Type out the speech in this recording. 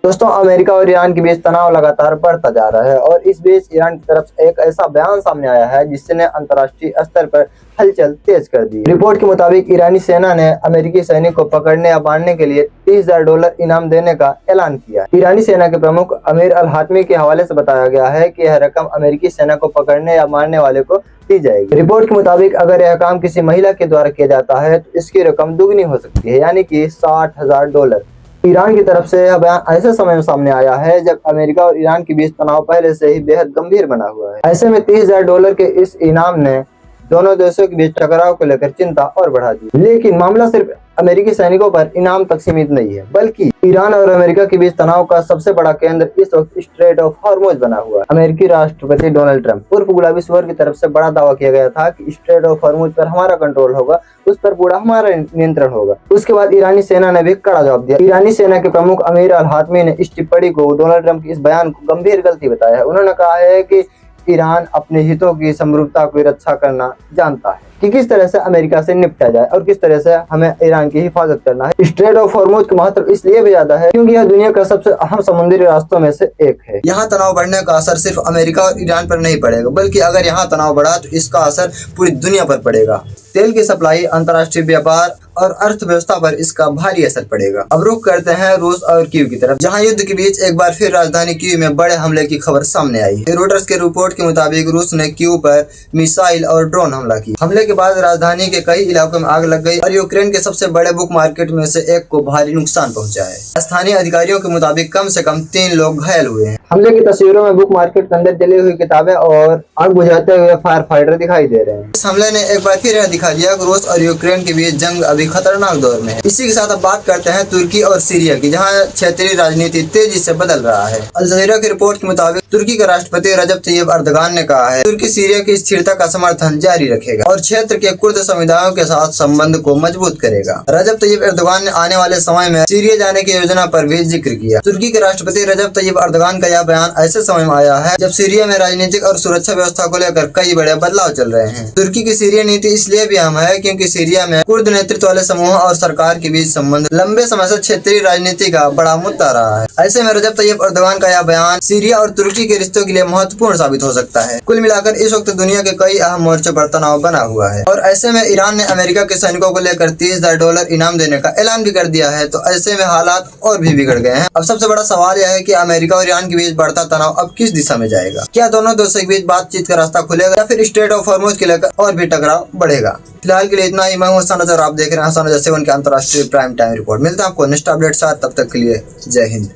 दोस्तों, अमेरिका और ईरान के बीच तनाव लगातार बढ़ता जा रहा है और इस बीच ईरान की तरफ से एक ऐसा बयान सामने आया है जिसने अंतर्राष्ट्रीय स्तर पर हलचल तेज कर दी। रिपोर्ट के मुताबिक ईरानी सेना ने अमेरिकी सैनिक को पकड़ने या मारने के लिए $30,000 इनाम देने का ऐलान किया। ईरानी सेना के प्रमुख अमीर अल हातमी के हवाले से बताया गया है कि यह रकम अमेरिकी सेना को पकड़ने या मारने वाले को दी जाएगी। रिपोर्ट के मुताबिक अगर यह काम किसी महिला के द्वारा किया जाता है तो इसकी रकम दुगनी हो सकती है, यानी कि $60,000। ईरान की तरफ से यह बयान ऐसे समय में सामने आया है जब अमेरिका और ईरान के बीच तनाव पहले से ही बेहद गंभीर बना हुआ है। ऐसे में $30,000 के इस इनाम ने दोनों देशों के बीच टकराव को लेकर चिंता और बढ़ा दी। लेकिन मामला सिर्फ अमेरिकी सैनिकों पर इनाम तक सीमित नहीं है, बल्कि ईरान और अमेरिका के बीच तनाव का सबसे बड़ा केंद्र इस वक्त स्ट्रेट ऑफ हॉर्मुज बना हुआ है। अमेरिकी राष्ट्रपति डोनाल्ड ट्रंप उर्फ गुलाबी सुअर की तरफ से बड़ा दावा किया गया था कि स्ट्रेट ऑफ हॉर्मुज पर हमारा कंट्रोल होगा, उस पर पूरा हमारा नियंत्रण होगा। उसके बाद ईरानी सेना ने भी कड़ा जवाब दिया। ईरानी सेना के प्रमुख अमीर अल हातमी ने इस टिप्पणी को डोनाल्ड ट्रंप के इस बयान को गंभीर गलती बताया है। उन्होंने कहा है कि ईरान अपने हितों की समरूपता की रक्षा करना जानता है कि किस तरह से अमेरिका से निपटा जाए और किस तरह से हमें ईरान की हिफाजत करना है। स्ट्रेट ऑफ हॉर्मुज का महत्व इसलिए भी ज्यादा है क्योंकि यह दुनिया का सबसे अहम समुद्री रास्तों में से एक है। यहाँ तनाव बढ़ने का असर सिर्फ अमेरिका और ईरान पर नहीं पड़ेगा, बल्कि अगर यहाँ तनाव बढ़ा तो इसका असर पूरी दुनिया पर पड़ेगा। तेल की सप्लाई, अंतर्राष्ट्रीय व्यापार और अर्थव्यवस्था पर इसका भारी असर पड़ेगा। अब रुख करते हैं रूस और कीव की तरफ, जहां युद्ध के बीच एक बार फिर राजधानी कीव में बड़े हमले की खबर सामने आई है। रोइटर्स के रिपोर्ट के मुताबिक रूस ने कीव पर मिसाइल और ड्रोन हमला किया। हमले के बाद राजधानी के कई इलाकों में आग लग गई और यूक्रेन के सबसे बड़े बुक मार्केट में से एक को भारी नुकसान पहुंचा है। स्थानीय अधिकारियों के मुताबिक कम से कम 3 लोग घायल हुए हैं। हमले की तस्वीरों में बुक मार्केट के अंदर जली हुई किताबें और आग बुझाते हुए फायर फाइटर दिखाई दे रहे हैं। इस हमले ने एक बार फिर यह दिखा दिया कि रूस और यूक्रेन के बीच जंग अभी खतरनाक दौर में है। इसी के साथ अब बात करते हैं तुर्की और सीरिया की, जहां क्षेत्रीय राजनीति तेजी से बदल रहा है। अल जज़ीरा की रिपोर्ट के मुताबिक तुर्की के राष्ट्रपति रजब तय्यब अर्दगान ने कहा है तुर्की सीरिया की स्थिरता का समर्थन जारी रखेगा और क्षेत्र के कुर्द समुदायों के साथ संबंध को मजबूत करेगा। रजब तय्यब अर्दगान ने आने वाले समय में सीरिया जाने की योजना पर भी जिक्र किया। तुर्की के राष्ट्रपति रजब तय्यब अर्दगान का यह बयान ऐसे समय में आया है जब सीरिया में राजनीतिक और सुरक्षा व्यवस्था को लेकर कई बड़े बदलाव चल रहे हैं। तुर्की की सीरिया नीति इसलिए भी अहम है क्योंकि सीरिया में कुर्द नेतृत्व वाले समूह और सरकार के बीच संबंध लंबे समय से क्षेत्रीय राजनीति का बड़ा मुद्दा रहा है। ऐसे में रजब तय्यब अर्दगान का यह बयान सीरिया और तुर्की के रिश्तों के लिए महत्वपूर्ण साबित हो सकता है। कुल मिलाकर इस वक्त दुनिया के कई अहम मोर्चों पर तनाव बना हुआ है और ऐसे में ईरान ने अमेरिका के सैनिकों को लेकर $30,000 इनाम देने का ऐलान भी कर दिया है। तो ऐसे में हालात और भी बिगड़ गए हैं। अब सबसे बड़ा सवाल यह है कि अमेरिका और ईरान के बीच बढ़ता तनाव अब किस दिशा में जाएगा? क्या दोनों देशों के बीच बातचीत का रास्ता खुलेगा या फिर स्ट्रेट ऑफ हॉर्मुज के लेकर और भी टकराव बढ़ेगा? फिलहाल के लिए इतना ही। मैं हूं हसन नजर, आप देख रहे हैं हसन नजर 7 के अंतर्राष्ट्रीय प्राइम टाइम रिपोर्ट। मिलता है आपको नेक्स्ट अपडेट साथ, तब तक के लिए जय हिंद।